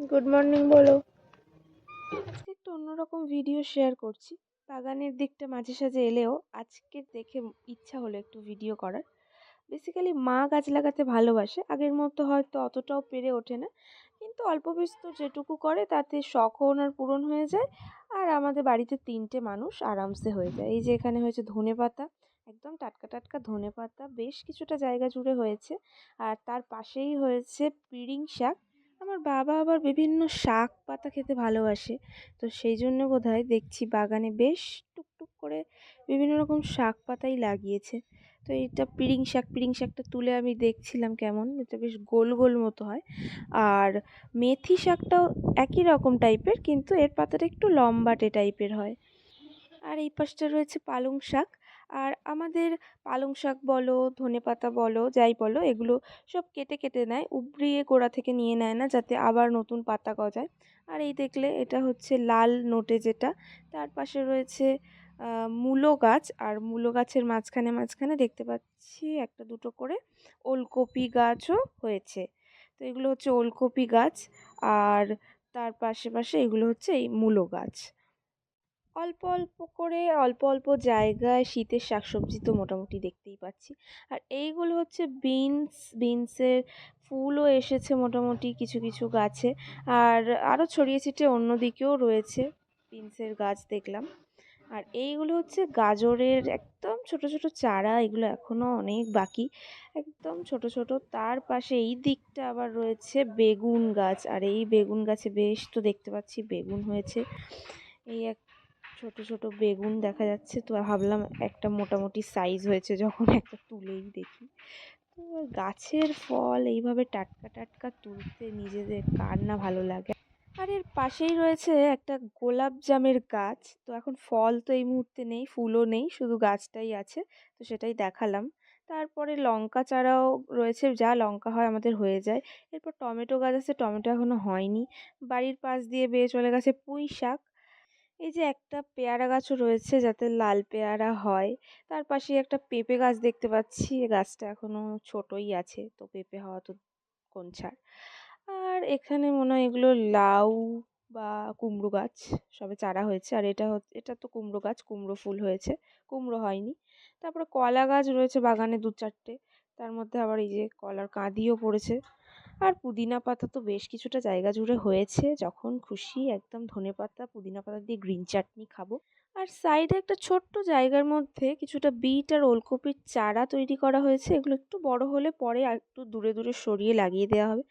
Good morning বলো। আজকে একটু অন্যরকম ভিডিও শেয়ার করছি। বাগানের দিকটা মাঝে সাঝে এলেও আজকে দেখে ইচ্ছা হলো একটু ভিডিও করার। বেসিক্যালি মা গাছ লাগাতে ভালোবাসে, আগের মতো হয়তো অতটাও পেরে ওঠে না, কিন্তু অল্প বিস্তর যেটুকু করে তাতে শখও ওনার পূরণ হয়ে যায়। আর আমাদের বাড়িতে 3টে মানুষ আরামসে হয়ে যায়। এই যে এখানে হয়েছে ধনেপাতা, একদম টাটকা টাটকা ধনেপাতা, বেশ কিছুটা জায়গা জুড়ে হয়েছে। আর তার পাশেই হয়েছে পিড়িং শাক। আমার বাবা আবার বিভিন্ন শাক পাতা খেতে ভালোবাসে, তো সেই জন্য বোধহয় দেখছি বাগানে বেশ টুকটুক করে বিভিন্ন রকম শাক পাতাই লাগিয়েছে। তো এইটা পিড়িং শাকটা তুলে আমি দেখছিলাম কেমন, এটা বেশ গোল গোল মতো হয়। আর মেথি শাকটাও একই রকম টাইপের, কিন্তু এর পাতাটা একটু লম্বাটে টাইপের হয়। আর এই পাশটা রয়েছে পালং শাক। আর আমাদের পালং শাক বলো, ধনেপাতা বলো, যাই বলো, এগুলো সব কেটে কেটে নেয়, উবড়িয়ে গোড়া থেকে নিয়ে নেয় না, যাতে আবার নতুন পাতা গজায়। আর এই দেখলে এটা হচ্ছে লাল নোটে যেটা, তার পাশে রয়েছে মূলো গাছ। আর মূলো গাছের মাঝখানে মাঝখানে দেখতে পাচ্ছি একটা দুটো করে ওলকপি গাছও হয়েছে। তো এগুলো হচ্ছে ওলকপি গাছ। আর তার পাশে পাশে এগুলো হচ্ছে এই মূলো গাছ। অল্প অল্প করে অল্প অল্প জায়গায় শীতের শাকসবজি তো মোটামুটি দেখতেই পাচ্ছি। আর এইগুলো হচ্ছে বিনসের ফুলও এসেছে মোটামুটি কিছু কিছু গাছে। আর আরও ছড়িয়ে ছিটিয়ে অন্যদিকেও রয়েছে বিনসের গাছ দেখলাম। আর এইগুলো হচ্ছে গাজরের একদম ছোট ছোট চারা, এগুলো এখনো অনেক বাকি, একদম ছোট ছোট। তার পাশে এই দিকটা আবার রয়েছে বেগুন গাছ। আর এই বেগুন গাছে বেশ তো দেখতে পাচ্ছি বেগুন হয়েছে। এই এক ছোট ছোট বেগুন দেখা যাচ্ছে, তো ভাবলাম একটা মোটামুটি সাইজ হয়েছে যখন একটা তুলেই দেখি। তো গাছের ফল এইভাবে টাটকা টাটকা তুলতে নিজেদের কার না ভালো লাগে। আর এর পাশেই রয়েছে একটা গোলাপ জামের গাছ। তো এখন ফল তো এই মুহূর্তে নেই, ফুলও নেই, শুধু গাছটাই আছে, তো সেটাই দেখালাম। তারপরে লঙ্কা চারাও রয়েছে, যা লঙ্কা হয় আমাদের হয়ে যায়। এরপর টমেটো গাছ আছে, টমেটো এখনো হয়নি। বাড়ির পাশ দিয়ে বেয়ে চলে গেছে পুঁই শাক। এই যে একটা পেয়ারা গাছও রয়েছে, যাতে লাল পেয়ারা হয়। তার পাশে একটা পেঁপে গাছ দেখতে পাচ্ছি, এই গাছটা এখনো ছোটই আছে, তো পেঁপে হওয়া তো কোন ছাড়। আর এখানে মনে হয় এগুলো লাউ বা কুমড়ো গাছ, সবে চারা হয়েছে। আর এটা তো কুমড়ো গাছ, কুমড়ো ফুল হয়েছে, কুমড়ো হয়নি। তারপরে কলা গাছ রয়েছে বাগানে 2-4টে, তার মধ্যে আবার এই যে কলার কাঁদিও পড়েছে। আর পুদিনা পাতা তো বেশ কিছুটা জায়গা জুড়ে হয়েছে, যখন খুশি একদম ধনেপাতা পুদিনা পাতা দিয়ে গ্রিন চাটনি খাবো। আর সাইডে একটা ছোট্ট জায়গার মধ্যে কিছুটা বিট আর ওলকপির চারা তৈরি করা হয়েছে, এগুলো একটু বড় হলে পরে আর একটু দূরে দূরে সরিয়ে লাগিয়ে দেওয়া হবে।